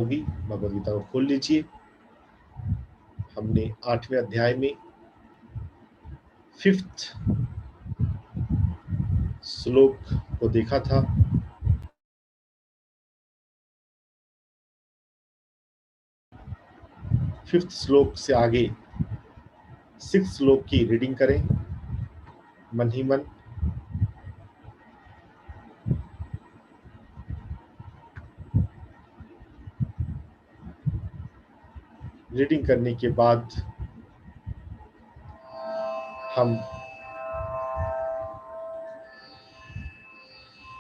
होगी। भगवद गीता को खोल लीजिए। हमने 8वें अध्याय में 5th श्लोक को देखा था। फिफ्थ श्लोक से आगे 6th श्लोक की रीडिंग करें मन ही मन। रीडिंग करने के बाद हम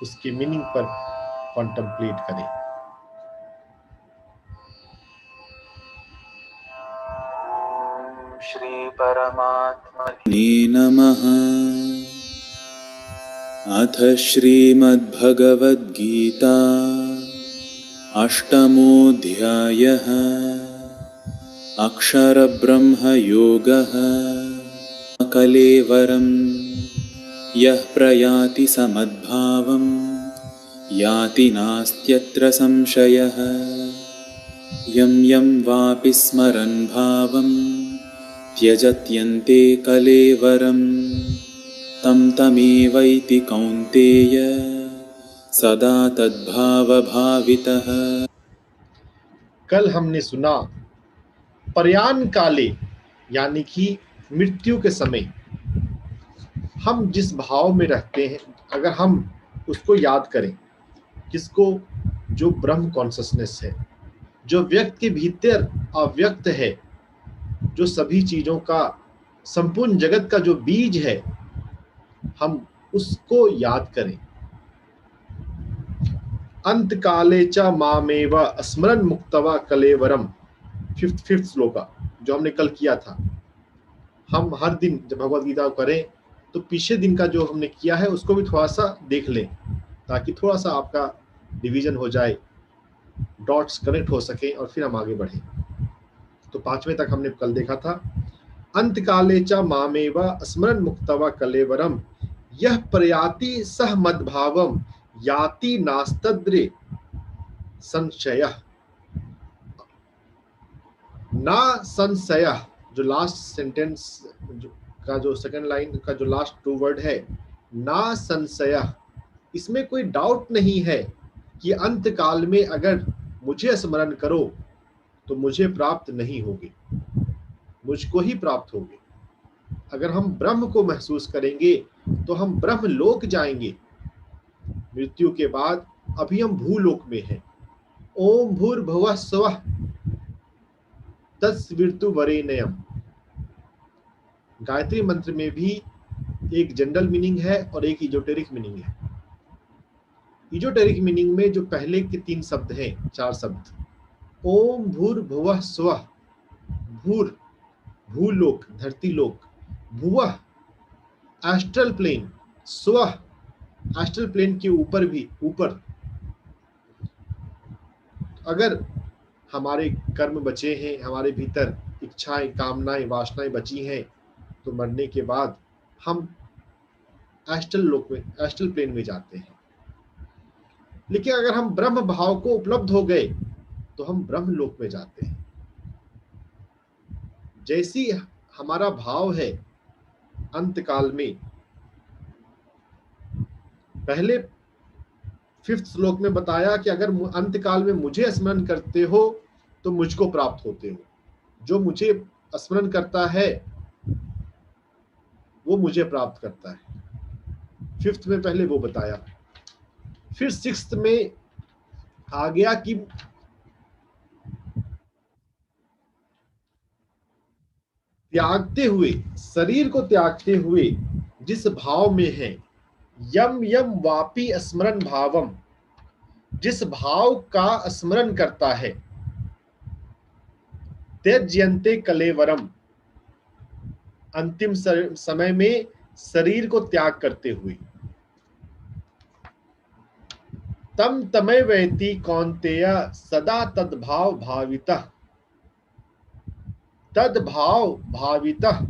उसके मीनिंग पर कॉन्टेम्पलेट करें। श्री परमात्मने नमः। अथ श्रीमद्भगवद्गीता अष्टमोऽध्यायः अक्षरब्रह्मयोगः। कलेवरं यः प्रयाति समद्भावं याति नास्त्यत्र संशयः। यं यं वापि स्मरन् भावं त्यजत्यन्ते कलेवरं तं तमेवैति कौन्तेय सदा तद्भावभावितः। कल हमने सुना प्रयाण काले यानी कि मृत्यु के समय हम जिस भाव में रहते हैं, अगर हम उसको याद करें, किसको? जो ब्रह्म कॉन्शसनेस है, जो व्यक्ति के भीतर अव्यक्त है, जो सभी चीजों का, संपूर्ण जगत का जो बीज है, हम उसको याद करें। अंत काले च मामेव स्मरण मुक्तवा कलेवरम, फिफ्थ श्लोका जो हमने कल किया था। हम हर दिन जब भगवद गीता करें तो पिछले दिन का जो हमने किया है उसको भी थोड़ा सा देख लें, ताकि थोड़ा सा आपका डिवीजन हो जाए, डॉट्स कनेक्ट हो सके और फिर हम आगे बढ़े। तो 5वें तक हमने कल देखा था। अंत काले च मामेव स्मरण मुक्तवा कलेवरम यह प्रयाति सह मद्भावम याति नास्तद्रे संशयः। ना संशयः, जो लास्ट सेंटेंस का जो सेकंड लाइन का जो लास्ट 2 वर्ड है, ना संशयः, इसमें कोई डाउट नहीं है कि अंत काल में अगर मुझे स्मरण करो तो मुझे प्राप्त नहीं होगी, मुझको ही प्राप्त होगी। अगर हम ब्रह्म को महसूस करेंगे तो हम ब्रह्म लोक जाएंगे। मृत्यु के बाद अभी हम भूलोक में हैं। ओम भूर्भुवः स्वः तत्सवितुर्वरेण्यम। गायत्री मंत्र में भी एक जनरल मीनिंग है और एक इजोटेरिक मीनिंग है। इजोटेरिक मीनिंग में जो पहले के 3 शब्द हैं, 4 शब्द, ओम भूर्भुवः स्वः, भूर भूलोक धरती लोक, भुवः एस्ट्रल प्लेन, स्वः एस्ट्रल प्लेन के ऊपर भी ऊपर। अगर हमारे कर्म बचे हैं, हमारे भीतर इच्छाएं, कामनाएं, वासनाएं बची हैं, तो मरने के बाद हम एस्ट्रल लोक में, एस्ट्रल प्लेन में जाते हैं। लेकिन अगर हम ब्रह्म भाव को उपलब्ध हो गए तो हम ब्रह्म लोक में जाते हैं। जैसी हमारा भाव है अंत काल में, पहले 5th श्लोक में बताया कि अगर अंत काल में मुझे स्मरण करते हो तो मुझको प्राप्त होते हो। जो मुझे स्मरण करता है वो मुझे प्राप्त करता है। 5th में पहले वो बताया। फिर 6th में आ गया कि त्यागते हुए, शरीर को त्यागते हुए जिस भाव में है, यम यम वापी स्मरण भावम, जिस भाव का स्मरण करता है, त्यज्यन्ते कलेवरम, अंतिम समय में शरीर को त्याग करते हुए, तम तमय वैति कौन्तेय सदा तद्भाव भावितः, तद्भाव भावितः,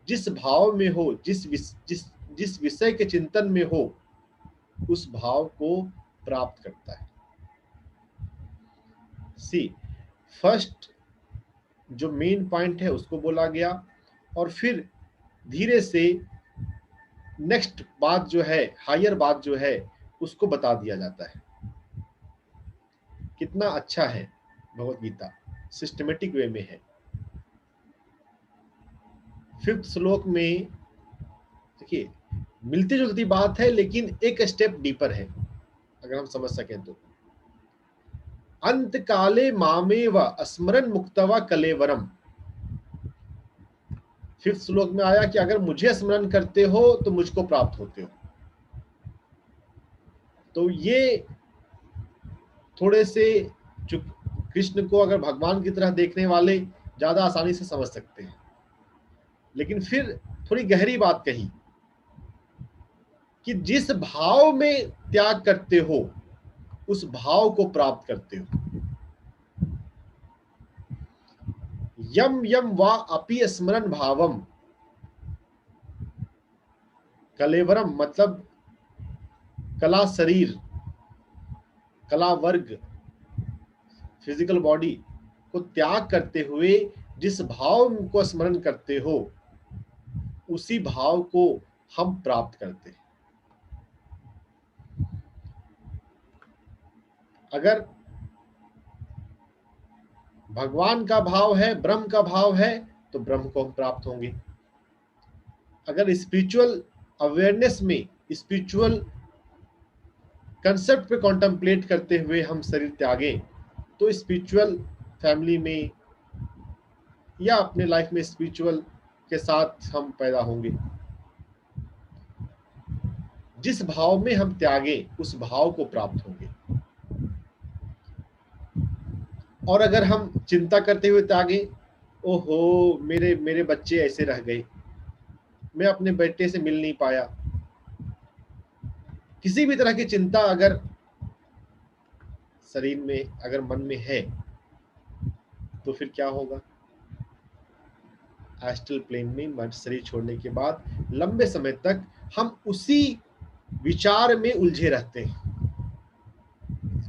जिस भाव में हो, जिस विषय के चिंतन में हो, उस भाव को प्राप्त करता है। सी, फर्स्ट जो मेन पॉइंट है उसको बोला गया, और फिर धीरे से नेक्स्ट बात जो है, हायर बात जो है, उसको बता दिया जाता है। कितना अच्छा है भगवत गीता, सिस्टमेटिक वे में है। 5th श्लोक में देखिए, मिलती जुलती बात है लेकिन एक स्टेप डीपर है, अगर हम समझ सकें तो। अंत काले मामेव स्मरण मुक्तवा कलेवरम, 5th श्लोक में आया कि अगर मुझे स्मरण करते हो तो मुझको प्राप्त होते हो। तो ये थोड़े से जो कृष्ण को अगर भगवान की तरह देखने वाले ज्यादा आसानी से समझ सकते हैं, लेकिन फिर थोड़ी गहरी बात कही कि जिस भाव में त्याग करते हो उस भाव को प्राप्त करते हो। यम यम वा अपि स्मरण भावम, कलेवरम मतलब कला शरीर, कला वर्ग, फिजिकल बॉडी को त्याग करते हुए जिस भाव को स्मरण करते हो उसी भाव को हम प्राप्त करते हैं। अगर भगवान का भाव है, ब्रह्म का भाव है, तो ब्रह्म को हम प्राप्त होंगे। अगर स्पिरिचुअल अवेयरनेस में, स्पिरिचुअल कंसेप्ट पे कॉन्टेम्पलेट करते हुए हम शरीर त्यागें, तो स्पिरिचुअल फैमिली में या अपने लाइफ में स्पिरिचुअल के साथ हम पैदा होंगे। जिस भाव में हम त्यागें उस भाव को प्राप्त होंगे। और अगर हम चिंता करते हुए त्यागें, ओहो मेरे मेरे बच्चे ऐसे रह गए, मैं अपने बेटे से मिल नहीं पाया, किसी भी तरह की चिंता अगर शरीर में, अगर मन में है, तो फिर क्या होगा? एस्ट्रल प्लेन में मन शरीर छोड़ने के बाद लंबे समय तक हम उसी विचार में उलझे रहते हैं।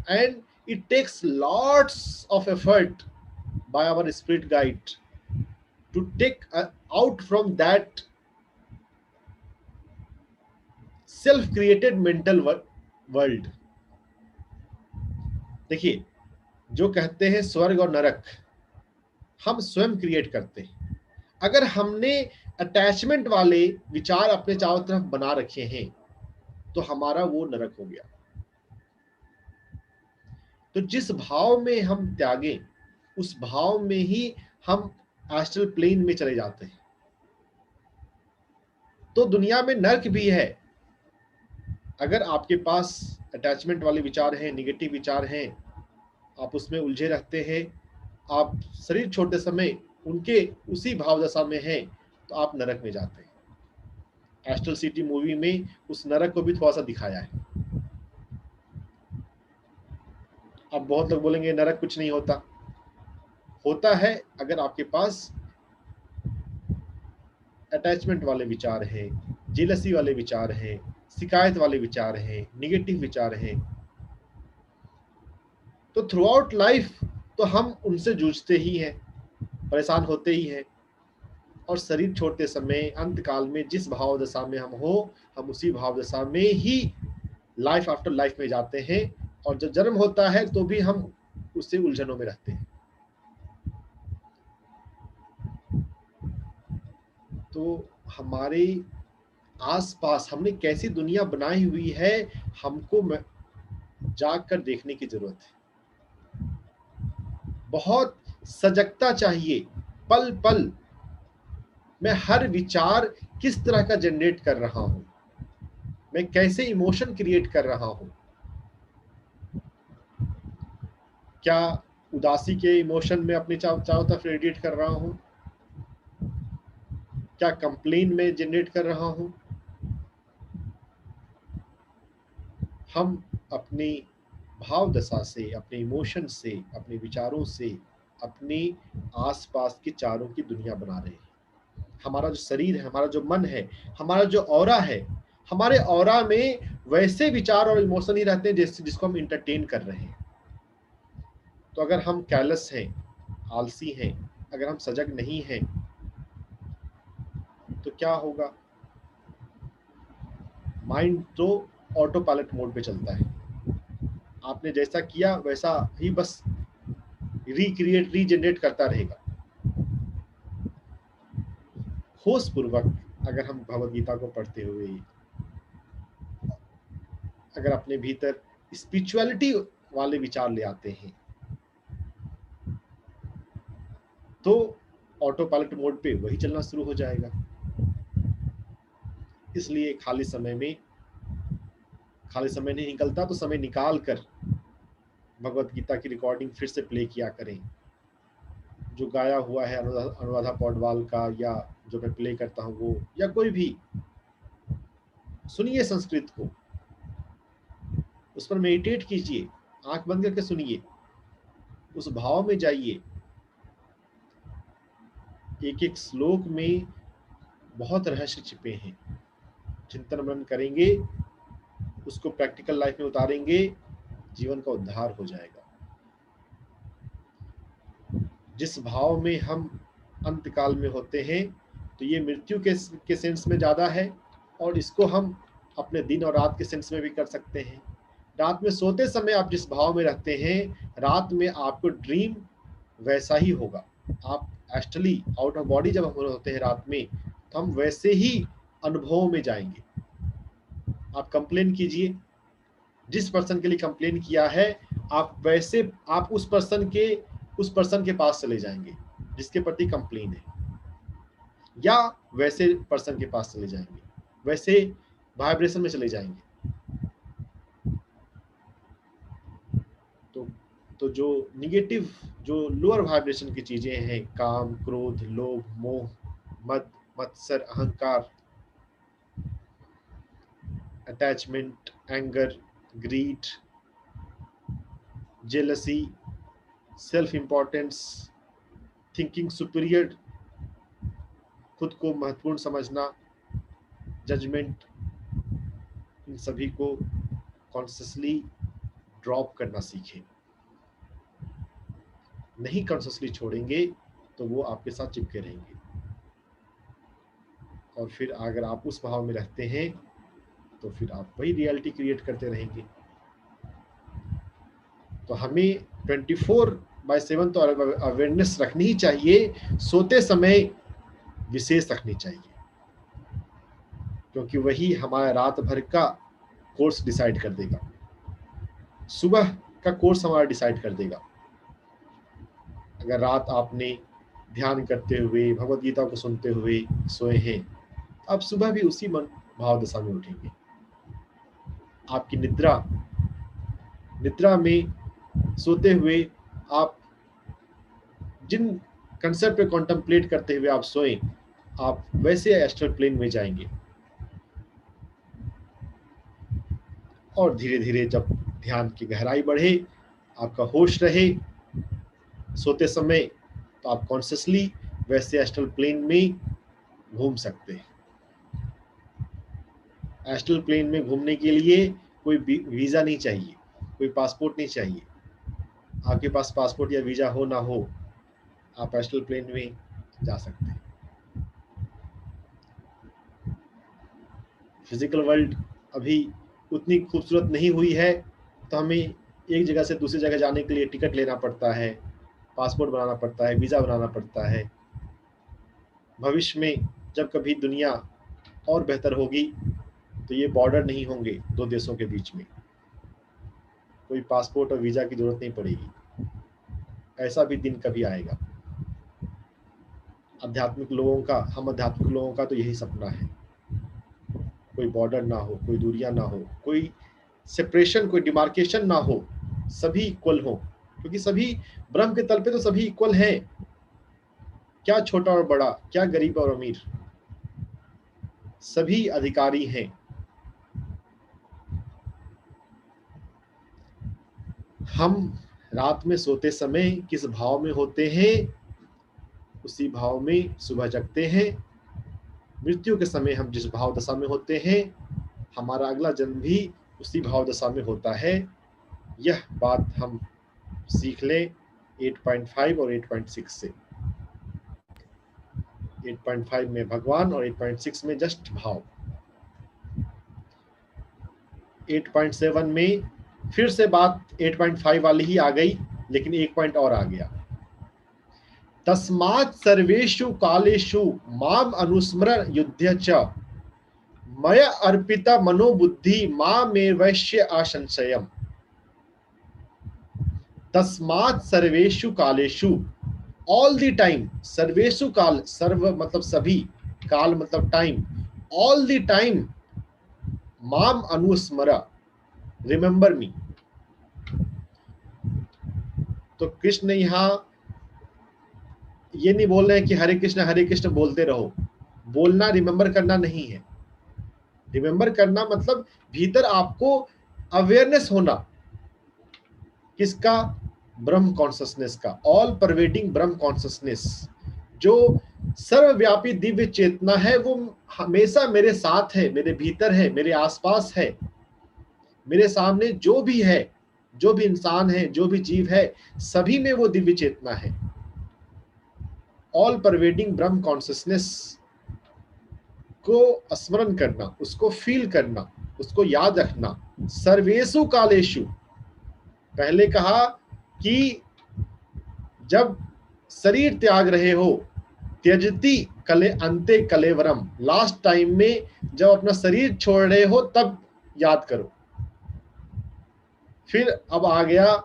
And it takes lots of effort by our spirit guide to take out from that self created mental world। देखिए, जो कहते हैं स्वर्ग और नरक हम स्वयं क्रिएट करते हैं। अगर हमने अटैचमेंट वाले विचार अपने चारों तरफ बना रखे हैं तो हमारा वो नरक हो गया। तो जिस भाव में हम त्यागें उस भाव में ही हम एस्ट्रल प्लेन में चले जाते हैं। तो दुनिया में नर्क भी है। अगर आपके पास अटैचमेंट वाले विचार हैं, नेगेटिव विचार हैं, आप उसमें उलझे रहते हैं, आप शरीर छोड़ते समय उनके उसी भाव दशा में हैं, तो आप नरक में जाते हैं। एस्ट्रल सिटी मूवी में उस नरक को भी थोड़ा सा दिखाया है। अब बहुत लोग बोलेंगे नरक कुछ नहीं होता। होता है अगर आपके पास अटैचमेंट वाले विचार हैं, जेलसी वाले विचार हैं, शिकायत वाले विचार हैं, निगेटिव विचार हैं। तो थ्रू आउट लाइफ तो हम उनसे जूझते ही हैं, परेशान होते ही हैं, और शरीर छोड़ते समय अंत काल में जिस भाव दशा में हम हो, हम उसी भाव दशा में ही लाइफ आफ्टर लाइफ में जाते हैं। और जब जन्म होता है तो भी हम उससे उलझनों में रहते हैं। तो हमारे आसपास हमने कैसी दुनिया बनाई हुई है, हमको जाग कर देखने की जरूरत है। बहुत सजगता चाहिए। पल पल मैं हर विचार किस तरह का जनरेट कर रहा हूं, मैं कैसे इमोशन क्रिएट कर रहा हूं। क्या उदासी के इमोशन में अपने चारों तरफ रेडिएट कर रहा हूं? क्या कंप्लेन में जनरेट कर रहा हूं? हम अपनी भाव दशा से, अपने इमोशन से, अपने विचारों से अपने आसपास के चारों की दुनिया बना रहे हैं। हमारा जो शरीर है, हमारा जो मन है, हमारा जो ऑरा है, हमारे ऑरा में वैसे विचार और इमोशन ही रहते हैं जिसको हम इंटरटेन कर रहे हैं। तो अगर हम कैलस हैं, आलसी हैं, अगर हम सजग नहीं हैं, तो क्या होगा? माइंड तो ऑटो पायलट मोड पे चलता है। आपने जैसा किया वैसा ही बस रिक्रिएट रीजनरेट करता रहेगा। होश पूर्वक अगर हम भगवत गीता को पढ़ते हुए अगर अपने भीतर स्पिरिचुअलिटी वाले विचार ले आते हैं, तो ऑटो पायलट मोड पे वही चलना शुरू हो जाएगा। इसलिए खाली समय नहीं निकलता तो समय निकाल कर भगवत गीता की रिकॉर्डिंग फिर से प्ले किया करें। जो गाया हुआ है अनुराधा पौडवाल का, या जो मैं प्ले करता हूँ वो, या कोई भी सुनिए संस्कृत को, उस पर मेडिटेट कीजिए, आंख बंद करके सुनिए, उस भाव में जाइए। एक एक श्लोक में बहुत रहस्य छिपे हैं। चिंतन मनन करेंगे, उसको प्रैक्टिकल लाइफ में उतारेंगे, जीवन का उद्धार हो जाएगा। जिस भाव में हम अंतकाल में होते हैं, तो ये मृत्यु के सेंस में ज़्यादा है, और इसको हम अपने दिन और रात के सेंस में भी कर सकते हैं। रात में सोते समय आप जिस भाव में रहते हैं, रात में आपको ड्रीम वैसा ही होगा। आप एस्ट्रली आउट ऑफ बॉडी जब हम होते हैं रात में, तो हम वैसे ही अनुभवों में जाएंगे। आप कंप्लेन कीजिए, जिस पर्सन के लिए कंप्लेन किया है, आप उस पर्सन के पास चले जाएंगे जिसके प्रति कंप्लेन है, या वैसे पर्सन के पास चले जाएंगे, वैसे वाइब्रेशन में चले जाएंगे। तो जो निगेटिव, जो लोअर वाइब्रेशन की चीजें हैं, काम, क्रोध, लोभ, मोह, मद, मत्सर, अहंकार, attachment, anger, greed, jealousy, self importance, thinking superior, खुद को महत्वपूर्ण समझना, जजमेंट, इन सभी को कॉन्शियसली ड्रॉप करना सीखें। नहीं कॉन्शियसली छोड़ेंगे तो वो आपके साथ चिपके रहेंगे, और फिर अगर आप उस भाव में रहते हैं तो फिर आप वही रियलिटी क्रिएट करते रहेंगे। तो हमें 24/7 तो अवेयरनेस रखनी ही चाहिए, सोते समय विशेष रखनी चाहिए, क्योंकि वही हमारा रात भर का कोर्स डिसाइड कर देगा, सुबह का कोर्स हमारा डिसाइड कर देगा। अगर रात आपने ध्यान करते हुए, भगवत गीता को सुनते हुए सोए हैं, आप सुबह भी उसी मन भाव दशा में उठेंगे। आपकी निद्रा में सोते हुए आप जिन कंसेप्ट पे कॉन्टेम्पलेट करते हुए आप सोएं, आप वैसे एस्ट्रल प्लेन में जाएंगे। और धीरे धीरे जब ध्यान की गहराई बढ़े, आपका होश रहे सोते समय, तो आप कॉन्शियसली वैसे एस्ट्रल प्लेन में घूम सकते हैं। एस्ट्रल प्लेन में घूमने के लिए कोई वीज़ा नहीं चाहिए, कोई पासपोर्ट नहीं चाहिए। आपके पास पासपोर्ट या वीज़ा हो ना हो, आप एस्ट्रल प्लेन में जा सकते हैं। फिजिकल वर्ल्ड अभी उतनी खूबसूरत नहीं हुई है, तो हमें एक जगह से दूसरी जगह जाने के लिए टिकट लेना पड़ता है, पासपोर्ट बनाना पड़ता है, वीज़ा बनाना पड़ता है। भविष्य में जब कभी दुनिया और बेहतर होगी, तो ये बॉर्डर नहीं होंगे दो देशों के बीच में, कोई पासपोर्ट और वीज़ा की जरूरत नहीं पड़ेगी। ऐसा भी दिन कभी आएगा। हम आध्यात्मिक लोगों का तो यही सपना है, कोई बॉर्डर ना हो, कोई दूरियां ना हो, कोई सेपरेशन, कोई डिमार्केशन ना हो, सभी इक्वल हो, क्योंकि सभी ब्रह्म के तल पे तो सभी इक्वल हैं। क्या छोटा और बड़ा, क्या गरीब और अमीर, सभी अधिकारी हैं। हम रात में सोते समय किस भाव में होते हैं, उसी भाव में सुबह जगते हैं। मृत्यु के समय हम जिस भाव दशा में होते हैं, हमारा अगला जन्म भी उसी भाव दशा में होता है। यह बात हम सीख लें, 8.5 और 8.6 से। 8.5 में भगवान और 8.6 में जस्ट भाव। 8.7 में फिर से बात 8.5 वाली ही आ गई, लेकिन एक पॉइंट और आ गया। तस्मात् सर्वेषु कालेषु माम अनुस्मर युध्य च मय अर्पिता मनोबुद्धि मामेवैश्य आशंसयम्। तस्मात् सर्वेषु कालेषु, ऑल द टाइम, सर्वेषु काल, सर्व मतलब सभी, काल मतलब टाइम, ऑल द टाइम, माम अनुस्मरा, रिमेंबर मी। तो कृष्ण यहाँ ये नहीं बोल रहे हैं कि हरे कृष्ण बोलते रहो। बोलना रिमेंबर करना नहीं है। रिमेंबर करना मतलब भीतर आपको अवेयरनेस होना, किसका? ब्रह्म कॉन्शसनेस का, ऑल परवेडिंग ब्रह्म कॉन्शसनेस, जो सर्वव्यापी दिव्य चेतना है, वो हमेशा मेरे साथ है, मेरे भीतर है, मेरे आसपास है, मेरे सामने जो भी है, जो भी इंसान है, जो भी जीव है, सभी में वो दिव्य चेतना है। ऑल परवेडिंग ब्रह्म कॉन्शसनेस को स्मरण करना, उसको फील करना, उसको याद रखना। सर्वेषु कालेषु, पहले कहा कि जब शरीर त्याग रहे हो, त्यजति कले अंते कलेवरम, लास्ट टाइम में जब अपना शरीर छोड़ रहे हो तब याद करो। फिर अब आ गया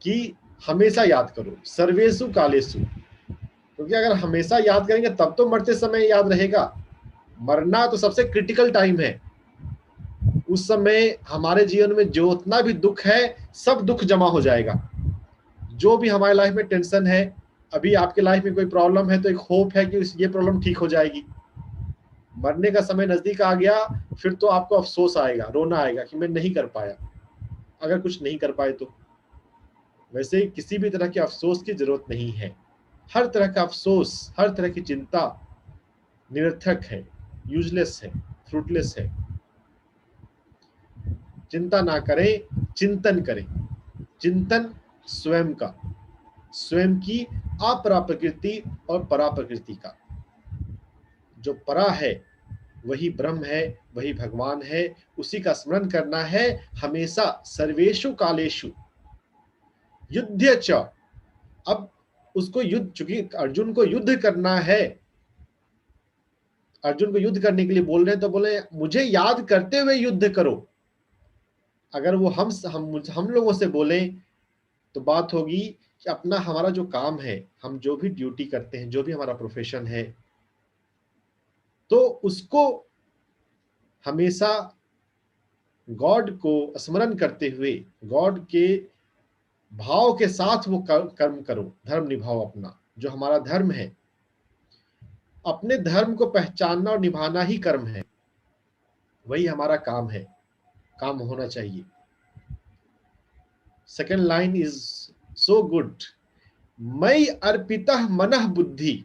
कि हमेशा याद करो, सर्वेषु कालेषु, क्योंकि अगर हमेशा याद करेंगे तब तो मरते समय याद रहेगा। मरना तो सबसे क्रिटिकल टाइम है। उस समय हमारे जीवन में जो उतना भी दुख है, सब दुख जमा हो जाएगा। जो भी हमारे लाइफ में टेंशन है, अभी आपके लाइफ में कोई प्रॉब्लम है तो एक होप है कि ये प्रॉब्लम ठीक हो जाएगी। मरने का समय नजदीक आ गया, फिर तो आपको अफसोस आएगा, रोना आएगा कि मैं नहीं कर पाया, अगर कुछ नहीं कर पाए तो। वैसे किसी भी तरह के अफसोस की जरूरत नहीं है। हर तरह का अफसोस, हर तरह की चिंता निरर्थक है, यूजलेस है, फ्रूटलेस है। चिंता ना करें, चिंतन करें। चिंतन स्वयं का, स्वयं की अपरा प्रकृति और परा प्रकृति का। जो परा है वही ब्रह्म है, वही भगवान है, उसी का स्मरण करना है हमेशा, सर्वेषु कालेषु युध्य च। अब उसको युद्ध, चूंकि अर्जुन को युद्ध करना है, अर्जुन को युद्ध करने के लिए बोल रहे हैं, तो बोले मुझे याद करते हुए युद्ध करो। अगर वो हम लोगों से बोले तो बात होगी कि अपना हमारा जो काम है, हम जो भी ड्यूटी करते हैं, जो भी हमारा प्रोफेशन है, तो उसको हमेशा गॉड को स्मरण करते हुए, गॉड के भाव के साथ वो कर्म करो, धर्म निभाओ अपना, जो हमारा धर्म है। अपने धर्म को पहचानना और निभाना ही कर्म है, वही हमारा काम है, काम होना चाहिए। Second line is so good, मई अर्पितः मनः बुद्धि,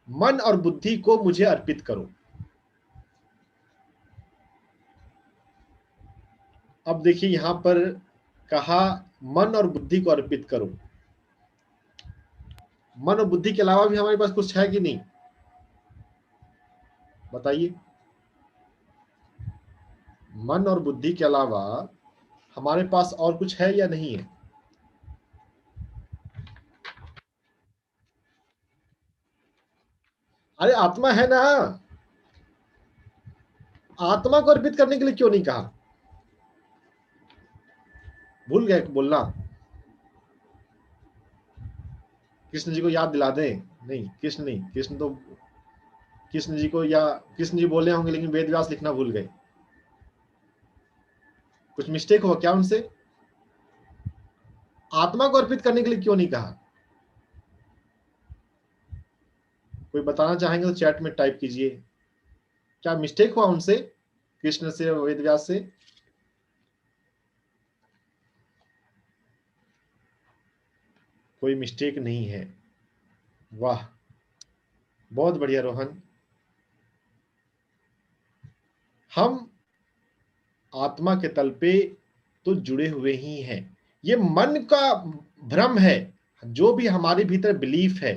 मन और बुद्धि को मुझे अर्पित करो। अब देखिए यहां पर कहा मन और बुद्धि को अर्पित करो। मन और बुद्धि के अलावा भी हमारे पास कुछ है कि नहीं, बताइए। मन और बुद्धि के अलावा हमारे पास और कुछ है या नहीं है? अरे आत्मा है ना, आत्मा को अर्पित करने के लिए क्यों नहीं कहा? भूल गए बोलना? कृष्ण जी को याद दिला दें? नहीं, कृष्ण नहीं, कृष्ण तो, कृष्ण जी को, या कृष्ण जी बोले होंगे लेकिन वेद व्यास लिखना भूल गए। कुछ मिस्टेक हुआ क्या उनसे? आत्मा को अर्पित करने के लिए क्यों नहीं कहा? कोई बताना चाहेंगे तो चैट में टाइप कीजिए। क्या मिस्टेक हुआ उनसे, कृष्ण से, वेद व्यास से? कोई मिस्टेक नहीं है। वाह, बहुत बढ़िया रोहन। हम आत्मा के तल पे तो जुड़े हुए ही हैं, ये मन का भ्रम है। जो भी हमारे भीतर बिलीफ है,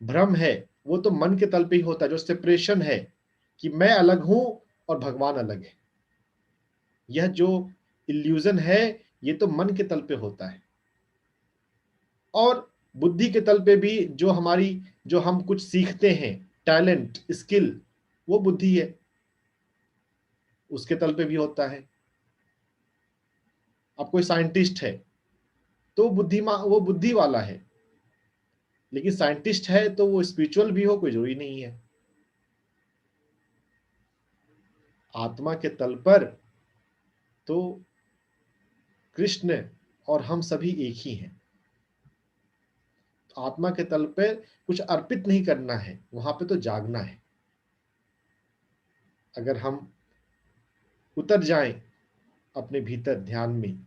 भ्रम है, वो तो मन के तल पे ही होता है। जो सेपरेशन है कि मैं अलग हूं और भगवान अलग है, यह जो इल्यूजन है, ये तो मन के तल पे होता है। और बुद्धि के तल पे भी जो हम कुछ सीखते हैं, टैलेंट, स्किल, वो बुद्धि है, उसके तल पे भी होता है। अब कोई साइंटिस्ट है तो वो बुद्धि वाला है, लेकिन साइंटिस्ट है तो वो स्पिरिचुअल भी हो, कोई जरूरी नहीं है। आत्मा के तल पर तो कृष्ण और हम सभी एक ही हैं। तो आत्मा के तल पर कुछ अर्पित नहीं करना है, वहां पे तो जागना है। अगर हम उतर जाएं अपने भीतर ध्यान में,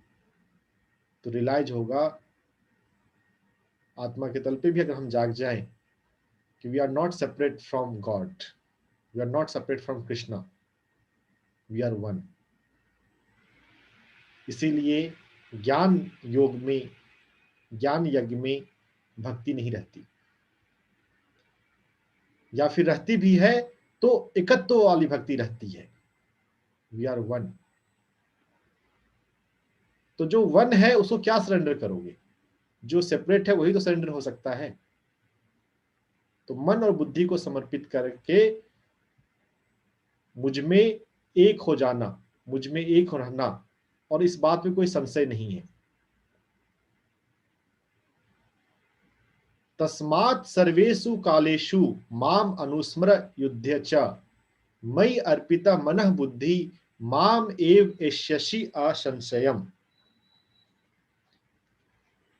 तो रियलाइज होगा, आत्मा के तल पे भी अगर हम जाग जाएं कि we are not separate from God, we are not separate from Krishna, we are one. इसीलिए ज्ञान योग में, ज्ञान यज्ञ में भक्ति नहीं रहती, या फिर रहती भी है तो एकत्व वाली भक्ति रहती है। We are one. तो जो वन है उसको क्या सरेंडर करोगे? जो सेपरेट है वही तो सरेंडर हो सकता है। तो मन और बुद्धि को समर्पित करके मुझ में एक हो जाना, मुझ में एक हो रहना, और इस बात में कोई संशय नहीं है। तस्मात् सर्वेषु कालेषु माम अनुस्मर युध्य च, मयि अर्पिता मनः बुद्धि माम एव एष्यसि असंशयम्।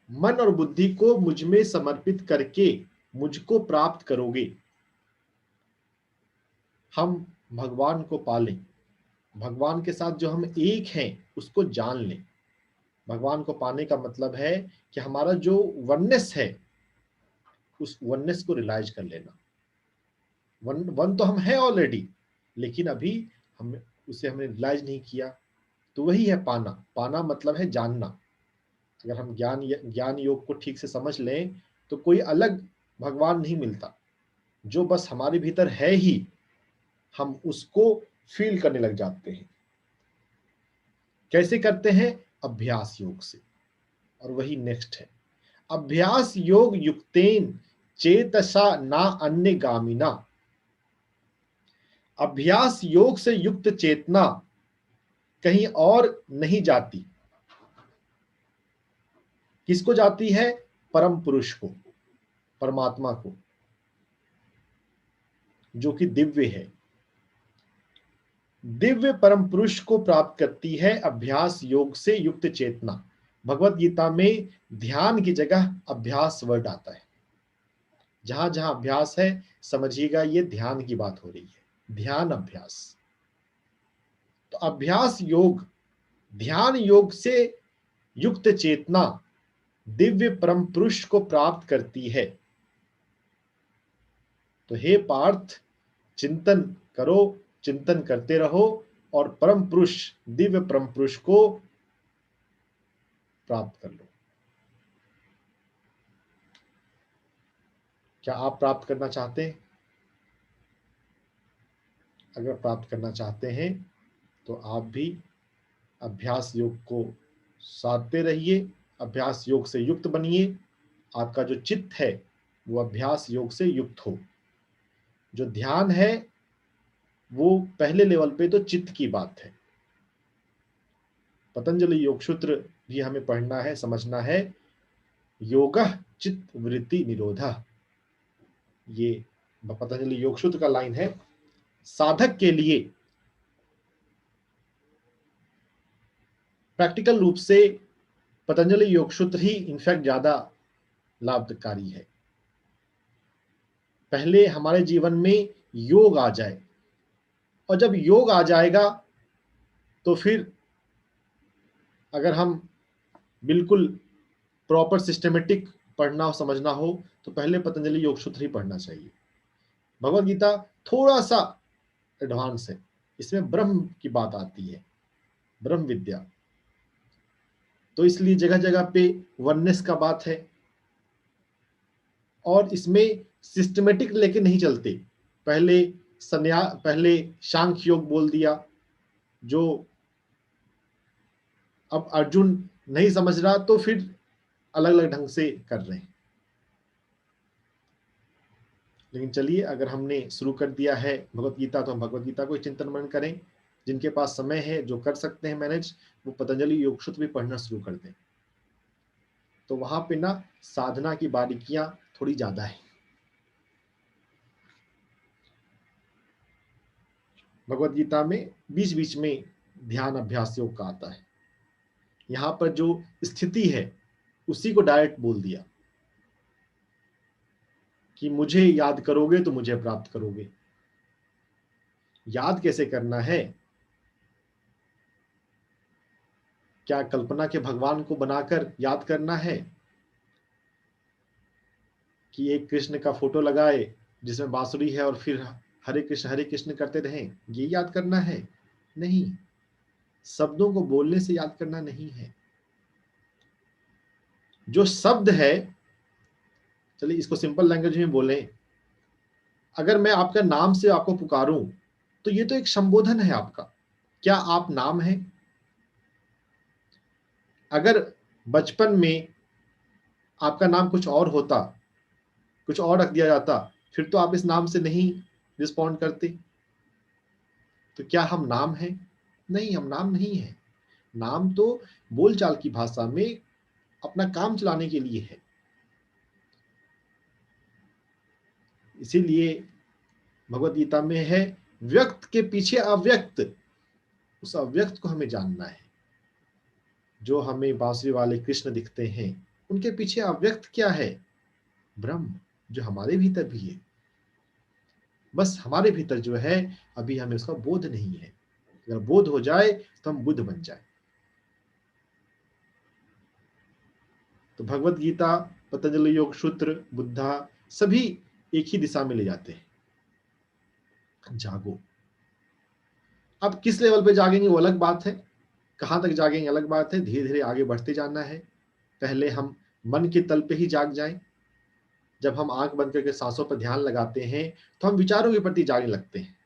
मन और बुद्धि को मुझ में समर्पित करके मुझको प्राप्त करोगे। हम भगवान को पालें, भगवान के साथ जो हम एक हैं उसको जान लें। भगवान को पाने का मतलब है कि हमारा जो वननेस है, उस वननेस को रियलाइज कर लेना। वन तो हम है ऑलरेडी, लेकिन अभी हम उसे हमने रियलाइज नहीं किया। तो वही है पाना। पाना मतलब है जानना। अगर हम ज्ञान योग को ठीक से समझ लें तो कोई अलग भगवान नहीं मिलता, जो बस हमारे भीतर है ही, हम उसको फील करने लग जाते हैं। कैसे करते हैं? अभ्यास योग से। और वही नेक्स्ट है, अभ्यास योग युक्तेन चेतसा ना अन्य गामिना। अभ्यास योग से युक्त चेतना कहीं और नहीं जाती। किसको जाती है? परम पुरुष को, परमात्मा को, जो कि दिव्य है। दिव्य परम पुरुष को प्राप्त करती है अभ्यास योग से युक्त चेतना। भगवत गीता में ध्यान की जगह अभ्यास वर्ड आता है। जहां जहां अभ्यास है, समझिएगा ये ध्यान की बात हो रही है। ध्यान अभ्यास। तो अभ्यास योग, ध्यान योग से युक्त चेतना दिव्य परम पुरुष को प्राप्त करती है। तो हे पार्थ, चिंतन करो, चिंतन करते रहो और परम पुरुष, दिव्य परम पुरुष को प्राप्त कर लो। क्या आप प्राप्त करना चाहते हैं? अगर प्राप्त करना चाहते हैं तो आप भी अभ्यास योग को साधते रहिए, अभ्यास योग से युक्त बनिए। आपका जो चित्त है वो अभ्यास योग से युक्त हो। जो ध्यान है वो पहले लेवल पे तो चित्त की बात है। पतंजलि योग सूत्र भी हमें पढ़ना है, समझना है। योगः चित्त वृत्ति निरोधः, ये पतंजलि योग सूत्र का लाइन है। साधक के लिए प्रैक्टिकल रूप से पतंजलि योग सूत्र ही इनफैक्ट ज्यादा लाभकारी है। पहले हमारे जीवन में योग आ जाए, और जब योग आ जाएगा तो फिर अगर हम बिल्कुल प्रॉपर सिस्टमेटिक पढ़ना और समझना हो तो पहले पतंजलि योग सूत्र ही पढ़ना चाहिए। भगवत गीता थोड़ा सा एडवांस है, इसमें ब्रह्म की बात आती है, ब्रह्म विद्या। तो इसलिए जगह जगह पे वननेस का बात है, और इसमें सिस्टमेटिक लेके नहीं चलते। पहले सांख्य योग बोल दिया, जो अब अर्जुन नहीं समझ रहा, तो फिर अलग अलग ढंग से कर रहे हैं। लेकिन चलिए, अगर हमने शुरू कर दिया है भगवत गीता, तो हम भगवत गीता को चिंतन मनन करें। जिनके पास समय है, जो कर सकते हैं मैनेज, वो पतंजलि योग सूत्र भी पढ़ना शुरू कर दें। तो वहां पे ना साधना की बारीकियां थोड़ी ज्यादा है। भगवत गीता में बीच बीच में ध्यान अभ्यास योग का आता है। यहां पर जो स्थिति है उसी को डायरेक्ट बोल दिया कि मुझे याद करोगे तो मुझे प्राप्त करोगे। याद कैसे करना है? क्या कल्पना के भगवान को बनाकर याद करना है, कि एक कृष्ण का फोटो लगाए जिसमें बांसुरी है और फिर हरे कृष्ण करते रहें, ये याद करना है? नहीं, शब्दों को बोलने से याद करना नहीं है। जो शब्द है, चलिए इसको सिंपल लैंग्वेज में बोलें, अगर मैं आपका नाम से आपको पुकारूं, तो ये तो एक संबोधन है आपका। क्या आप नाम है? अगर बचपन में आपका नाम कुछ और होता, कुछ और रख दिया जाता, फिर तो आप इस नाम से नहीं रिस्पॉन्ड करते। तो क्या हम नाम हैं? नहीं, हम नाम नहीं है। नाम तो बोलचाल की भाषा में अपना काम चलाने के लिए है। इसीलिए भगवत गीता में है, व्यक्त के पीछे अव्यक्त, उस अव्यक्त को हमें जानना है। जो हमें बांसुरी वाले कृष्ण दिखते हैं, उनके पीछे अव्यक्त क्या है? ब्रह्म, जो हमारे भीतर भी है। बस हमारे भीतर जो है, अभी हमें उसका बोध नहीं है। अगर बोध हो जाए तो हम बुद्ध बन जाए। तो भगवत गीता, पतंजलि योग सूत्र, बुद्धा, सभी एक ही दिशा में ले जाते हैं। जागो। अब किस लेवल पे जागेंगे वो अलग बात है, कहां तक जागेंगे अलग बात है। धीरे धीरे आगे बढ़ते जाना है। पहले हम मन के तल पे ही जाग जाएं। जब हम आंख बंद करके सांसों पर ध्यान लगाते हैं, तो हम विचारों के प्रति जागने लगते हैं।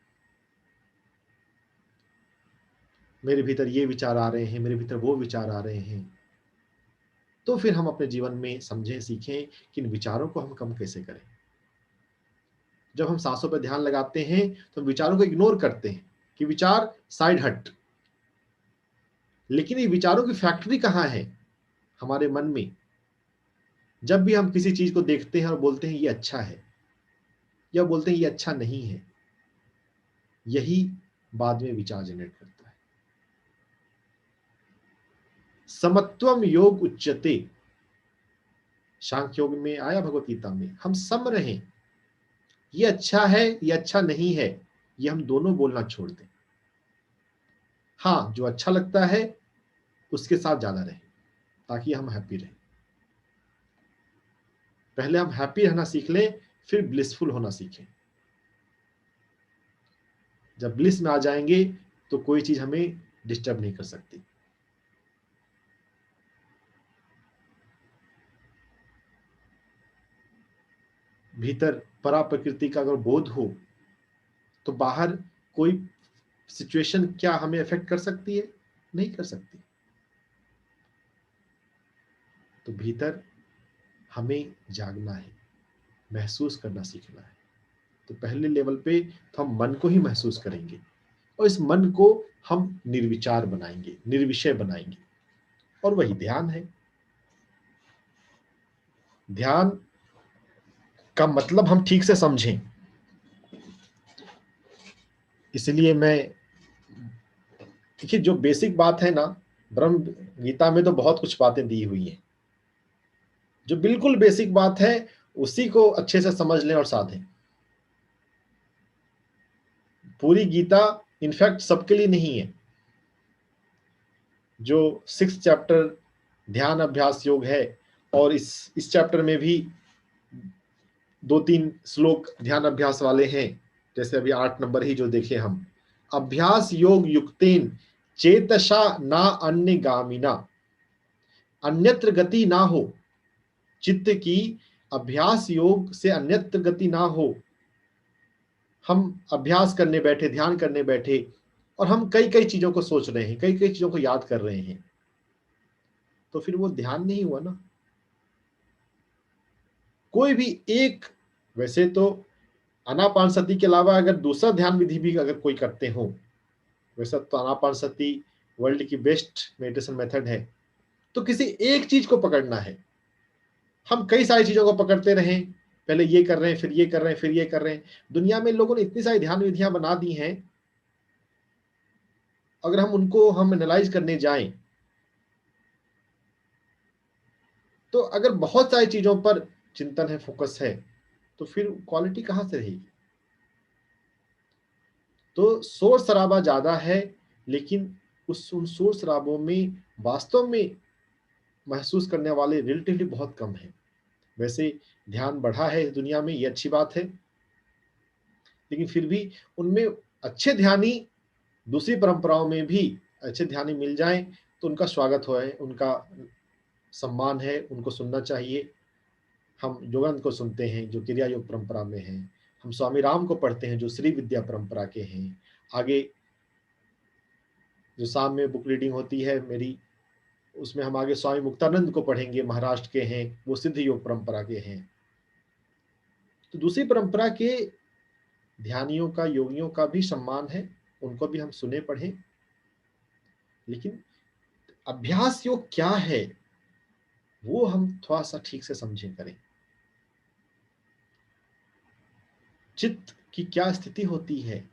मेरे भीतर ये विचार आ रहे हैं, मेरे भीतर वो विचार आ रहे हैं। तो फिर हम अपने जीवन में समझें, सीखें कि इन विचारों को हम कम कैसे करें। जब हम सांसों पर ध्यान लगाते हैं, तो हम विचारों को इग्नोर करते हैं कि विचार साइड हट। लेकिन ये विचारों की फैक्ट्री कहाँ है? हमारे मन में। जब भी हम किसी चीज को देखते हैं और बोलते हैं ये अच्छा है, या बोलते हैं ये अच्छा नहीं है, यही बाद में विचार जनरेट करता है। समत्वम योग उच्यते, सांख्य योग में आया, भगवत गीता में, हम सम रहें। ये अच्छा है, ये अच्छा नहीं है, ये हम दोनों बोलना छोड़ दें। हाँ, जो अच्छा लगता है उसके साथ ज्यादा रहें, ताकि हम हैप्पी रहें। पहले हम हैप्पी रहना सीख लें, फिर ब्लिसफुल होना सीखें। जब ब्लिस में आ जाएंगे, तो कोई चीज हमें डिस्टर्ब नहीं कर सकती। भीतर परा प्रकृति का अगर बोध हो, तो बाहर कोई सिचुएशन क्या हमें अफेक्ट कर सकती है? नहीं कर सकती। तो भीतर हमें जागना है, महसूस करना सीखना है। तो पहले लेवल पे तो हम मन को ही महसूस करेंगे, और इस मन को हम निर्विचार बनाएंगे, निर्विषय बनाएंगे, और वही ध्यान है। ध्यान का मतलब हम ठीक से समझें। इसलिए मैं, देखिए, जो बेसिक बात है ना, ब्रह्म गीता में तो बहुत कुछ बातें दी हुई हैं। जो बिल्कुल बेसिक बात है, उसी को अच्छे से समझ लें और साधें। पूरी गीता इनफैक्ट सबके लिए नहीं है। जो 6th चैप्टर ध्यान अभ्यास योग है, और इस चैप्टर में भी 2-3 श्लोक ध्यान अभ्यास वाले हैं। जैसे अभी 8 नंबर ही जो देखे हम, अभ्यास योग युक्तेन चेतसा ना अन्य गामिना अन्यत्र गति ना हो, चित्त की अभ्यास योग से अन्यत्र गति ना हो। हम अभ्यास करने बैठे, ध्यान करने बैठे और हम कई कई चीजों को सोच रहे हैं, कई कई चीजों को याद कर रहे हैं, तो फिर वो ध्यान नहीं हुआ ना। कोई भी एक, वैसे तो आनापानसति के अलावा अगर दूसरा ध्यान विधि भी अगर कोई करते हो, वैसा तो आनापानसति वर्ल्ड की बेस्ट मेडिटेशन मेथड है, तो किसी एक चीज को पकड़ना है। हम कई सारी चीजों को पकड़ते रहें, पहले ये कर रहे हैं, फिर ये कर रहे हैं, फिर ये कर रहे हैं। दुनिया में लोगों ने इतनी सारी ध्यान विधियां बना दी हैं, अगर हम एनालाइज करने जाएं तो अगर बहुत सारी चीजों पर चिंतन है, फोकस है, तो फिर क्वालिटी कहां से रहेगी। तो शोर शराबा ज्यादा है, लेकिन उन शोर शराबों में वास्तव में महसूस करने वाले रिलेटिवली बहुत कम है। वैसे ध्यान बढ़ा है इस दुनिया में, ये अच्छी बात है, लेकिन फिर भी उनमें अच्छे ध्यानी, दूसरी परंपराओं में भी अच्छे ध्यानी मिल जाएं तो उनका स्वागत हो है, उनका सम्मान है, उनको सुनना चाहिए। हम योगानंद को सुनते हैं जो क्रिया योग परंपरा में हैं, हम स्वामी राम को पढ़ते हैं जो श्री विद्या परंपरा के हैं। आगे जो शाम में बुक रीडिंग होती है मेरी, उसमें हम आगे स्वामी मुक्तानंद को पढ़ेंगे, महाराष्ट्र के हैं, वो सिद्ध योग परंपरा के हैं। तो दूसरी परंपरा के ध्यानियों का, योगियों का भी सम्मान है, उनको भी हम सुने पढ़ें। लेकिन अभ्यास योग क्या है वो हम थोड़ा सा ठीक से समझें करें। चित्त की क्या स्थिति होती है,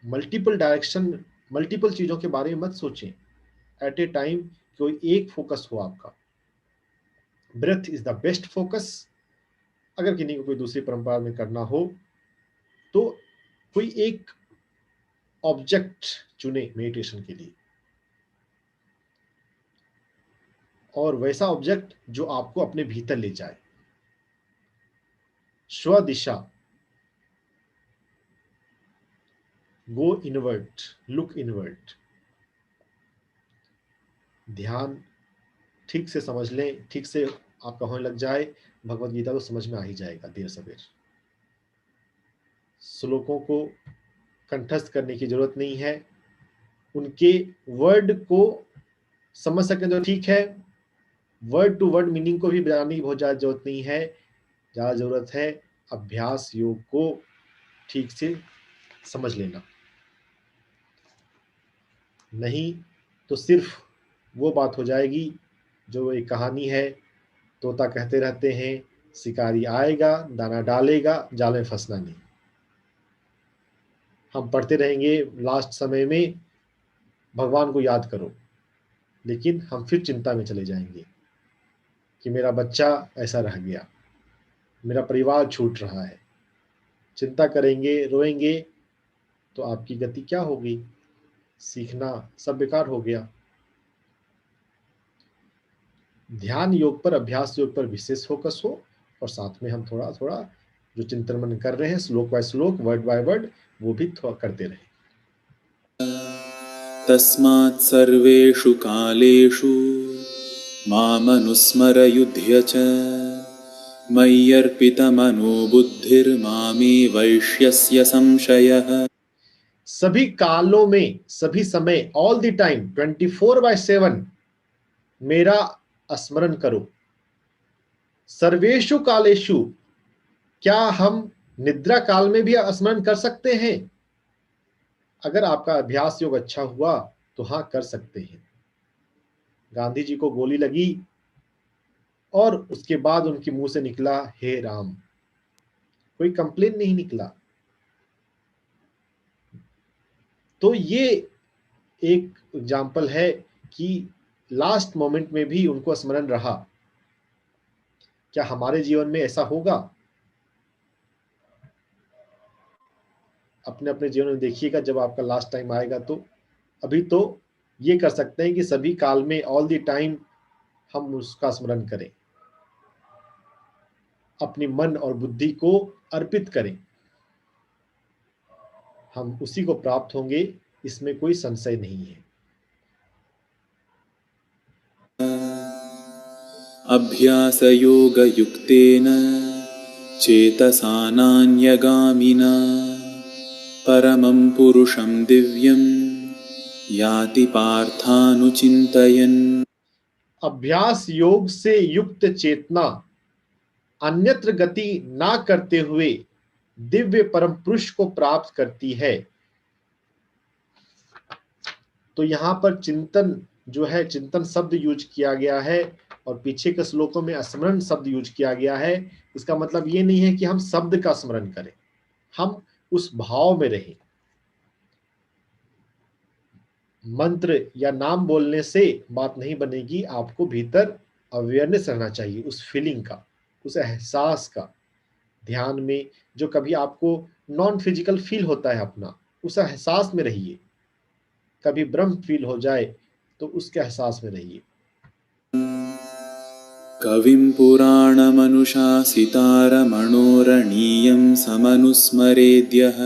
मल्टीपल डायरेक्शन, मल्टीपल चीजों के बारे में मत सोचें एट ए टाइम। कोई एक फोकस हो आपका। Breath is the best focus. अगर किन्हीं को कोई दूसरी परंपरा में करना हो तो कोई एक ऑब्जेक्ट चुने मेडिटेशन के लिए, और वैसा ऑब्जेक्ट जो आपको अपने भीतर ले जाए। स्वदिशा, गो इनवर्ट, लुक इनवर्ट। ध्यान ठीक से समझ लें, ठीक से आपका होने लग जाए, भगवत गीता तो समझ में आ ही जाएगा देर सवेर। श्लोकों को कंठस्थ करने की जरूरत नहीं है, उनके वर्ड को समझ सकें तो ठीक है, वर्ड टू वर्ड मीनिंग को भी जानने की बहुत ज्यादा जरूरत नहीं है। ज्यादा जरूरत है अभ्यास योग को ठीक से समझ लेना। नहीं तो सिर्फ वो बात हो जाएगी जो एक कहानी है, तोता कहते रहते हैं शिकारी आएगा दाना डालेगा, जाल में फंसना नहीं। हम पढ़ते रहेंगे लास्ट समय में भगवान को याद करो, लेकिन हम फिर चिंता में चले जाएंगे कि मेरा बच्चा ऐसा रह गया, मेरा परिवार छूट रहा है। चिंता करेंगे, रोएंगे, तो आपकी गति क्या होगी, सीखना सब बेकार हो गया। ध्यान योग पर, अभ्यास योग पर विशेष फोकस हो, और साथ में हम थोड़ा थोड़ा जो चिंतन मनन कर रहे हैं श्लोक बाय श्लोक, वर्ड बाय वर्ड, वो भी थोड़ा करते रहे। तस्मात् सर्वेषु कालेषु मामनुस्मरयुध्य च मय्यर्पितमनो बुद्धिर्मामे वैश्यस्य संशयः। सभी कालों में, सभी समय, ऑल द टाइम, 24/7 मेरा स्मरण करो। सर्वेषु कालेषु, क्या हम निद्रा काल में भी स्मरण कर सकते हैं? अगर आपका अभ्यास योग अच्छा हुआ तो हाँ, कर सकते हैं। गांधी जी को गोली लगी और उसके बाद उनके मुंह से निकला हे राम, कोई कंप्लेन नहीं निकला। तो ये एक एग्जाम्पल है कि लास्ट मोमेंट में भी उनको स्मरण रहा। क्या हमारे जीवन में ऐसा होगा? अपने अपने जीवन में देखिएगा जब आपका लास्ट टाइम आएगा। तो अभी तो ये कर सकते हैं कि सभी काल में, ऑल द टाइम, हम उसका स्मरण करें, अपनी मन और बुद्धि को अर्पित करें। हम उसी को प्राप्त होंगे इसमें कोई संशय नहीं है। अभ्यासयोगयुक्तेन चेतसा नान्यगामिना परमं पुरुषं दिव्यं याति पार्थानुचिन्तयन्। अभ्यास योग से युक्त चेतना अन्यत्र गति ना करते हुए दिव्य परम पुरुष को प्राप्त करती है। तो यहाँ पर चिंतन जो है, चिंतन शब्द यूज किया गया है और पीछे के श्लोकों में स्मरण शब्द यूज किया गया है। इसका मतलब ये नहीं है कि हम शब्द का स्मरण करें, हम उस भाव में रहें। मंत्र या नाम बोलने से बात नहीं बनेगी, आपको भीतर अवेयरनेस रहना चाहिए, उस फीलिंग का, उस एहसास का। ध्यान में जो कभी आपको नॉन फिजिकल फील होता है अपना, उस एहसास में रहिए। कभी ब्रह्म फील हो जाए तो उसके एहसास में रहिए। कविं पुराणमनुशासितारमणोरणीयं समनुस्मरेद्यः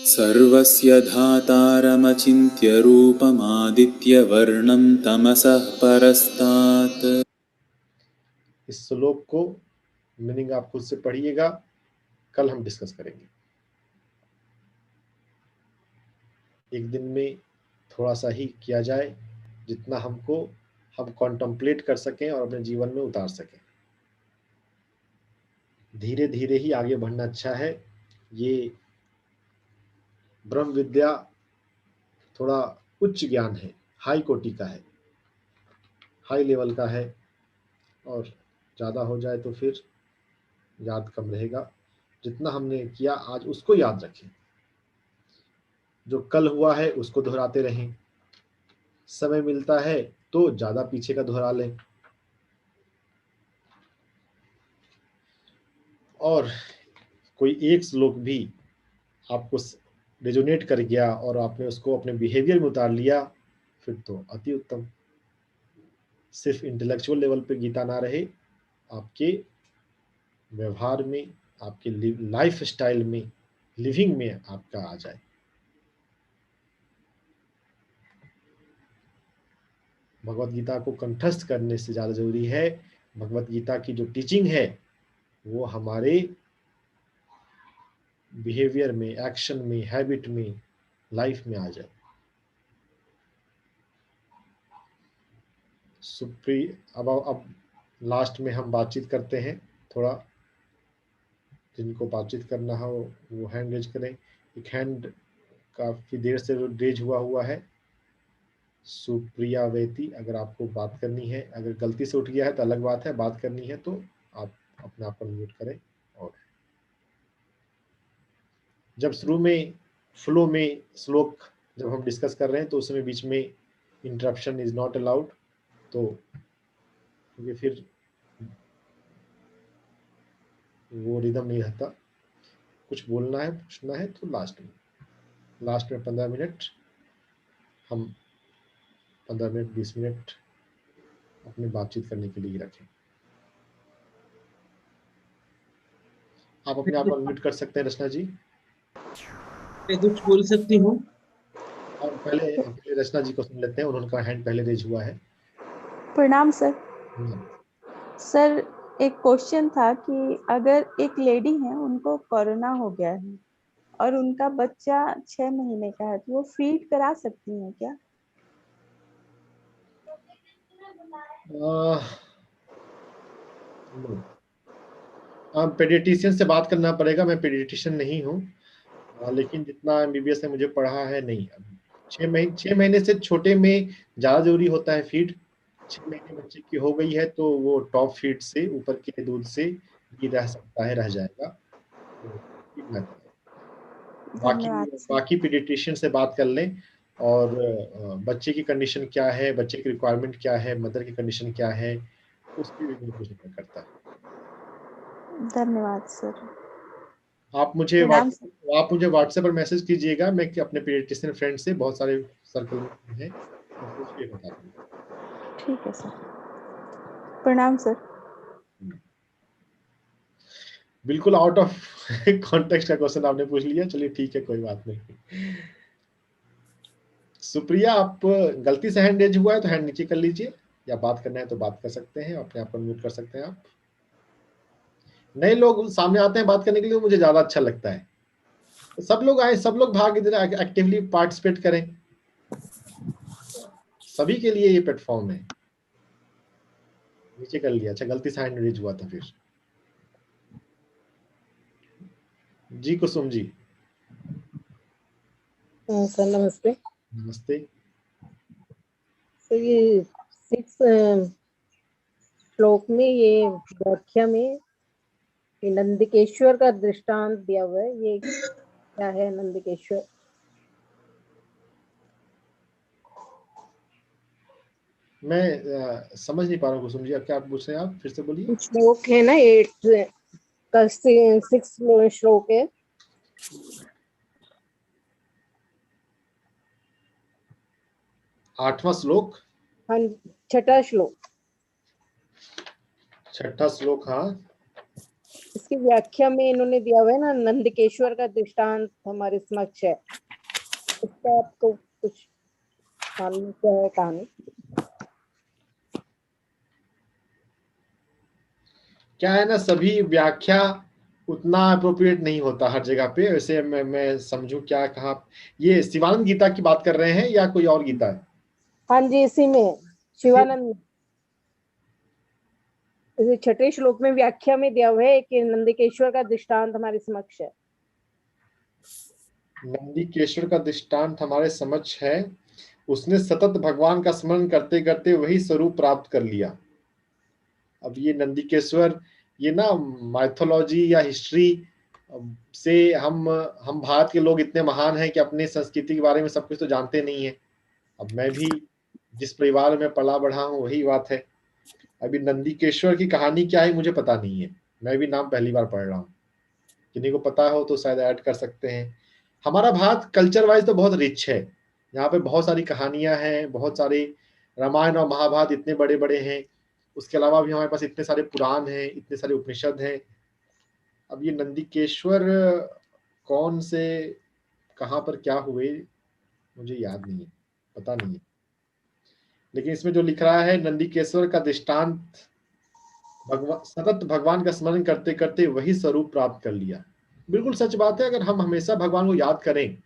सर्वस्य धातारमचिन्त्य रूपमादित्यवर्णं तमसः परस्तात्। इस श्लोक को मीनिंग आप खुद से पढ़िएगा, कल हम डिस्कस करेंगे। एक दिन में थोड़ा सा ही किया जाए, जितना हम कॉन्टम्पलेट कर सकें और अपने जीवन में उतार सकें। धीरे धीरे ही आगे बढ़ना अच्छा है। ये ब्रह्म विद्या थोड़ा उच्च ज्ञान है, हाई कोटि का है, हाई लेवल का है, और ज़्यादा हो जाए तो फिर याद कम रहेगा। जितना हमने किया आज उसको याद रखें, जो कल हुआ है उसको दोहराते रहें। समय मिलता है तो ज़्यादा पीछे का दोहरा लें। और कोई एक श्लोक भी आपको रेजोनेट कर गया और आपने उसको अपने बिहेवियर में उतार लिया, फिर तो अति उत्तम। सिर्फ इंटेलेक्चुअल लेवल पे गीता ना रहे, आपके व्यवहार में, आपके लाइफ स्टाइल में, लिविंग में आपका आ जाए। भगवत गीता को कंठस्थ करने से ज़्यादा जरूरी है भगवत गीता की जो टीचिंग है वो हमारे बिहेवियर में, एक्शन में, हैबिट में, लाइफ में आ जाए। सुप्री अब लास्ट में हम बातचीत करते हैं थोड़ा। जिनको बातचीत करना हो वो हैंड रेज करें। एक हैंड काफ़ी देर से रेज हुआ है। सुप्रिया वेती, अगर आपको बात करनी है, अगर गलती से उठ गया है तो अलग बात है, बात करनी है तो आप अपने आप को म्यूट करें। और जब शुरू में फ्लो में श्लोक जब हम डिस्कस कर रहे हैं तो उसमें बीच में इंटरप्शन इज नॉट अलाउड, तो क्योंकि फिर वो रिदम नहीं रहता। कुछ बोलना है, पूछना है तो लास्ट में 15 मिनट, हम 15 मिनट 20 मिनट अपनी बातचीत करने के लिए रखें। आप अपने आप को अनम्यूट कर सकते हैं रचना जी। मैं कुछ बोल सकती हूँ? और पहले रचना जी को सुन लेते हैं, उनका हैंड पहले रेज हुआ है। प्रणाम सर। सर एक क्वेश्चन था कि अगर एक लेडी है, उनको कोरोना हो गया है और उनका बच्चा 6 महीने का है, तो वो फीड करा सकती हैं क्या? पेडियाट्रिशियन से बात करना पड़ेगा, मैं पेडियाट्रिशियन नहीं हूँ। लेकिन जितना एमबीबीएस में मुझे पढ़ा है, नहीं, 6 महीने से छोटे में ज़्यादा जरूरी होता है फीड। 6 महीने बच्चे की हो गई है तो वो टॉप फीड से, ऊपर के दूध से भी रह सकता है, रह जाएगा, तो ठीक रहता है। बाकी पीडियाट्रिशियन से बात कर लें, और बच्चे की कंडीशन क्या है, बच्चे की रिक्वायरमेंट क्या है, मदर की कंडीशन क्या है, उसकी भी कुछ नहीं करता है। धन्यवाद सर। आप मुझे व्हाट्सएप पर मैसेज कीजिएगा, मैं अपने पीडियाट्रिशियन फ्रेंड से, बहुत सारे सर्कल में हैं, मैं पूछ के बता दूंगा। ठीक है सर। प्रणाम सर। बिल्कुल आउट ऑफ कॉन्टेक्स्ट का क्वेश्चन आपने पूछ लिया, चलिए ठीक है, कोई बात नहीं। सुप्रिया, आप गलती से हैंड रेज हुआ है तो हैंड नीचे कर लीजिए, या बात करना है तो बात कर सकते हैं, अपने आप को म्यूट कर सकते हैं आप। नए लोग सामने आते हैं बात करने के लिए, मुझे ज्यादा अच्छा लगता है। तो सब लोग आए, सब लोग भाग इधर एक्टिवली पार्टिसिपेट करें, सभी के लिए ये प्लेटफॉर्म है। नीचे कर लिया, अच्छा गलती से हैंड रेज हुआ था फिर। जी कुसुम जी। सर नमस्ते। नमस्ते। तो ये 6 श्लोक में ये व्याख्या में ये नंदिकेश्वर का दृष्टांत दिया हुआ है, ये क्या है नंदिकेश्वर? मैं समझ नहीं पा रहा हूँ कुसुम जी, अब क्या आप पूछ रहे हैं, आप फिर से बोलिए। श्लोक है ना, 8 का 6 श्लोक है। आठवां श्लोक। हाँ, छठा श्लोक। छठा श्लोक, हाँ। इसकी व्याख्या में इन्होंने दिया हुआ है ना, नंदिकेश्वर का दृष्टांत हमारे समक्ष है। इसका आपको कुछ मालूम क्या है कहानी? क्या है ना, सभी व्याख्या उतना अप्रोप्रिएट नहीं होता हर जगह पे। वैसे मैं समझूं क्या कहा, ये शिवानंद गीता की बात कर रहे हैं या कोई और गीता है? हाँ जी, इसी में शिवानंद, इसे छठे श्लोक में व्याख्या में दिया हुआ है कि नंदिकेश्वर का दृष्टांत हमारे समक्ष है। नंदिकेश्वर का दृष्टांत हमारे समक्ष है। उसने सतत भगवान का स्मरण करते करते वही स्वरूप प्राप्त कर लिया। अब ये नंदिकेश्वर, ये ना माइथोलॉजी या हिस्ट्री से हम भारत के लोग इतने महान हैं कि अपने संस्कृति के बारे में सब कुछ तो जानते नहीं है। अब मैं भी जिस परिवार में पला बढ़ा हूँ वही बात है। अभी नंदिकेश्वर की कहानी क्या है मुझे पता नहीं है, मैं भी नाम पहली बार पढ़ रहा हूँ। किन्हीं को पता हो तो शायद ऐड कर सकते हैं। हमारा भारत कल्चर वाइज तो बहुत रिच है, यहाँ पे बहुत सारी कहानियां हैं, बहुत सारे रामायण और महाभारत इतने बड़े बड़े हैं। उसके अलावा भी हमारे पास इतने सारे पुराण हैं, इतने सारे उपनिषद हैं। अब ये नंदिकेश्वर कौन से, कहाँ पर क्या हुए मुझे याद नहीं है, पता नहीं है। लेकिन इसमें जो लिख रहा है, नंदिकेश्वर का दृष्टांत सतत भगवान का स्मरण करते करते वही स्वरूप प्राप्त कर लिया। बिल्कुल सच बात है। अगर हम हमेशा भगवान को याद करें,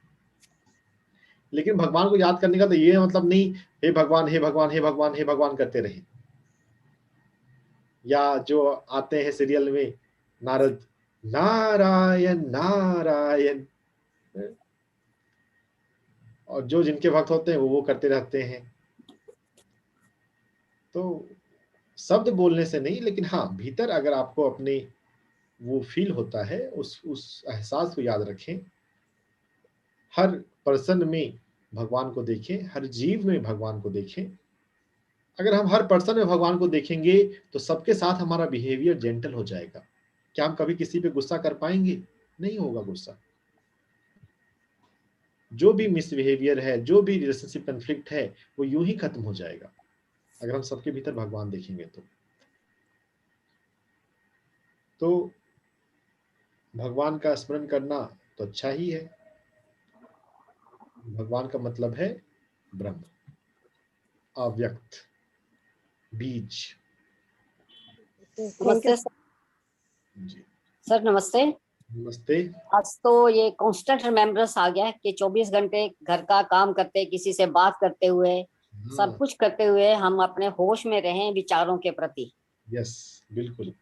लेकिन भगवान को याद करने का तो ये मतलब नहीं हे भगवान हे भगवान हे भगवान हे भगवान करते रहे, या जो आते हैं सीरियल में नारद नारायण नारायण, और जो जिनके भक्त होते हैं वो करते रहते हैं। तो शब्द बोलने से नहीं, लेकिन हाँ भीतर अगर आपको अपने वो फील होता है, उस एहसास को याद रखें। हर पर्सन में भगवान को देखें, हर जीव में भगवान को देखें। अगर हम हर पर्सन में भगवान को देखेंगे तो सबके साथ हमारा बिहेवियर जेंटल हो जाएगा। क्या हम कभी किसी पे गुस्सा कर पाएंगे? नहीं होगा गुस्सा। जो भी मिसबिहेवियर है, जो भी रिलेशनशिप कन्फ्लिक्ट है, वो यूं ही खत्म हो जाएगा अगर हम सबके भीतर भगवान देखेंगे तो भगवान का स्मरण करना तो अच्छा ही है। भगवान का मतलब है ब्रह्म, अव्यक्त, बीज। नमस्ते सर। जी सर नमस्ते। नमस्ते। आज तो ये कांस्टेंट रिमेम्बरेंस आ गया है कि 24 घंटे घर का काम करते, किसी से बात करते हुए, सब कुछ करते हुए हम अपने होश में रहें विचारों के प्रति। यस बिल्कुल।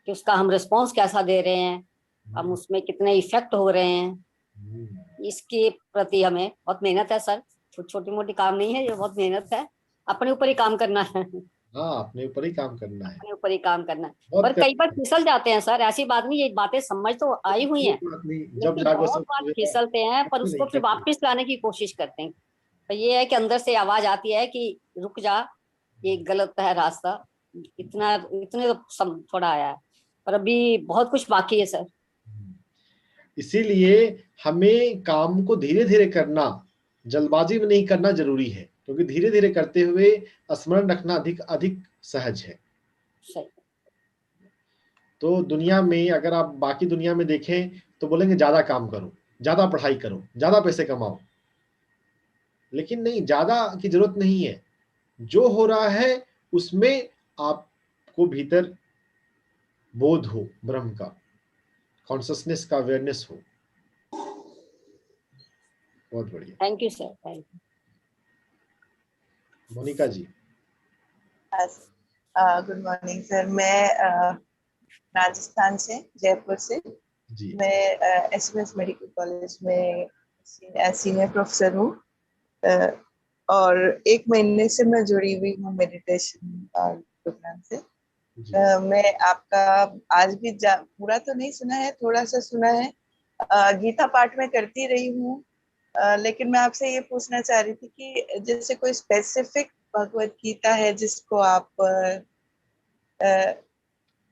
कि उसका हम रिस्पॉन्स कैसा दे रहे हैं, हम उसमें कितने इफेक्ट हो रहे हैं, इसके प्रति हमें बहुत मेहनत है सर। छोटी मोटी काम नहीं है, ये बहुत मेहनत है। अपने ऊपर ही काम करना है। हाँ, अपने ऊपर ही काम करना है, अपने ऊपर ही काम करना है। बहुत पर कई बार फिसल जाते हैं सर, ऐसी बात नहीं, ये बातें समझ तो आई हुई हैं, बात नहीं। जब लेकिन जागो बहुत सब बार फिसलते हैं, पर उसको फिर वापस लाने की कोशिश करते हैं। पर ये है कि अंदर से आवाज आती है कि रुक जा, ये गलत है रास्ता, इतने तो थोड़ा आया है, पर अभी बहुत कुछ बाकी है सर। इसीलिए हमें काम को धीरे धीरे करना, जल्दबाजी में नहीं करना जरूरी है, क्योंकि धीरे धीरे करते हुए स्मरण रखना अधिक अधिक सहज है। सही। तो दुनिया में अगर आप बाकी दुनिया में देखें तो बोलेंगे ज्यादा काम करो, ज्यादा पढ़ाई करो, ज्यादा पैसे कमाओ। लेकिन नहीं, ज्यादा की जरूरत नहीं है। जो हो रहा है उसमें आपको भीतर बोध हो, ब्रह्म का, कॉन्शियसनेस का, अवेयरनेस हो। बहुत बढ़िया। Thank you sir, thank you. Monika ji. Good morning sir. मैं राजस्थान से, जयपुर से। जी मैं एसएमएस मेडिकल कॉलेज में सीनियर प्रोफेसर हूँ, और 1 महीने से मैं जुड़ी हुई हूँ मेडिटेशन प्रोग्राम से। जी मैं आपका आज भी पूरा तो नहीं सुना है, थोड़ा सा सुना है। गीता पाठ में करती रही हूँ, लेकिन मैं आपसे ये पूछना चाह रही थी कि जैसे कोई स्पेसिफिक भगवत गीता है जिसको आप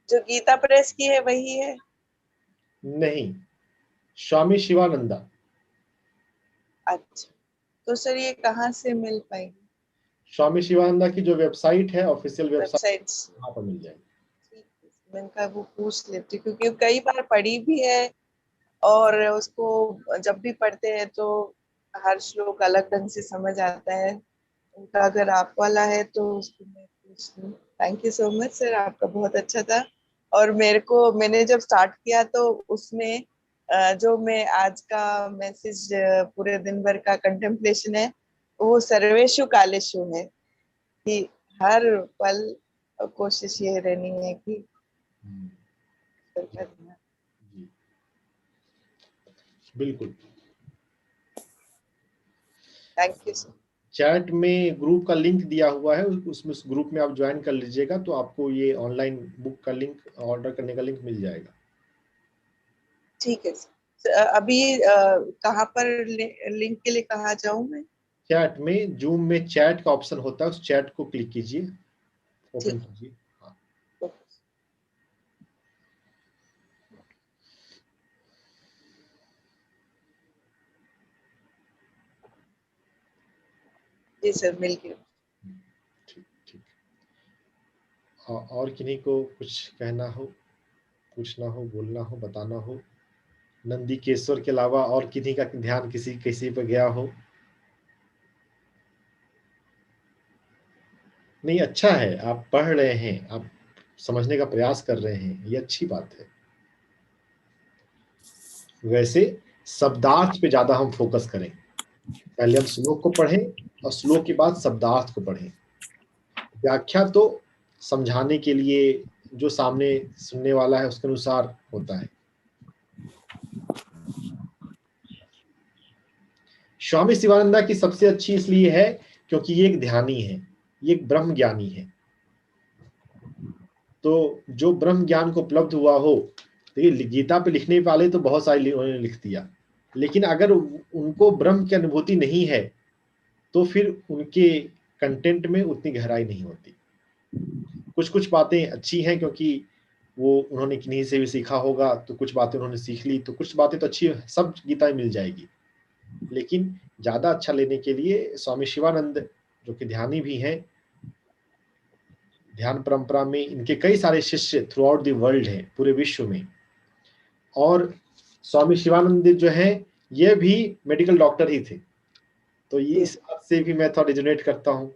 जो गीता प्रेस की है वही है? नहीं, स्वामी शिवानंदा। अच्छा, तो सर ये कहाँ से मिल पाएगी? स्वामी शिवानंदा की जो वेबसाइट है, ऑफिशियल वेबसाइट, वेबसाइट्स? वहां पर मिल जाएगी। ठीक है, मैं इनका वो पूछ लेती हूँ, क्योंकि कई बार पढ़ी भी है, और उसको जब भी पढ़ते हैं तो हर श्लोक अलग ढंग से समझ आता है। उनका अगर आप वाला है तो उसको मैं पूछ लूँ। Thank you so much sir, आपका बहुत अच्छा था। और मैंने जब स्टार्ट किया तो उसमें जो मैं आज का मैसेज पूरे दिन भर का कंटेम्पलेशन है, वो सर्वेषु कालेषु है, कि हर पल कोशिश ये रहनी है कि जी बिल्कुल। Thank you sir. चैट में ग्रुप का लिंक दिया हुआ है, उसमें उस ग्रुप में आप ज्वाइन कर लीजिएगा तो आपको ये ऑनलाइन बुक का लिंक, ऑर्डर करने का लिंक मिल जाएगा। ठीक है सर। अभी कहाँ पर लिंक के लिए कहाँ जाऊँ मैं? चैट में, जूम में चैट का ऑप्शन होता है, उस चैट को क्लिक कीजिए, ओपन ठीक। कीजिए। हाँ। जी सर, मिल गया। ठीक ठीक। और किन्हीं को कुछ कहना हो, पूछना हो, बोलना हो, बताना हो, नंदीकेश्वर के अलावा और किन्हीं का ध्यान किसी किसी पर गया हो? नहीं, अच्छा है, आप पढ़ रहे हैं, आप समझने का प्रयास कर रहे हैं, ये अच्छी बात है। वैसे शब्दार्थ पे ज्यादा हम फोकस करें, पहले हम श्लोक को पढ़ें और श्लोक के बाद शब्दार्थ को पढ़ें। व्याख्या तो समझाने के लिए, जो सामने सुनने वाला है उसके अनुसार होता है। स्वामी शिवानंदा की सबसे अच्छी इसलिए है क्योंकि ये एक ध्यानी है, ये एक ब्रह्म ज्ञानी है। तो जो ब्रह्म ज्ञान को उपलब्ध हुआ हो, देखिए गीता पे लिखने वाले तो बहुत सारे उन्होंने लिख दिया, लेकिन अगर उनको ब्रह्म की अनुभूति नहीं है तो फिर उनके कंटेंट में उतनी गहराई नहीं होती। कुछ कुछ बातें अच्छी हैं क्योंकि वो उन्होंने किन्हीं से भी सीखा होगा, तो कुछ बातें उन्होंने सीख ली, तो कुछ बातें तो अच्छी सब गीता में मिल जाएगी। लेकिन ज्यादा अच्छा लेने के लिए स्वामी शिवानंद, जो कि ध्यानी भी हैं, ध्यान परंपरा में इनके कई सारे शिष्य थ्रू आउट द वर्ल्ड हैं, पूरे विश्व में। और स्वामी शिवानंद जो है ये भी मेडिकल डॉक्टर ही थे, तो ये इस बात से भी मैं थोड़ा रिजोनेट करता हूँ।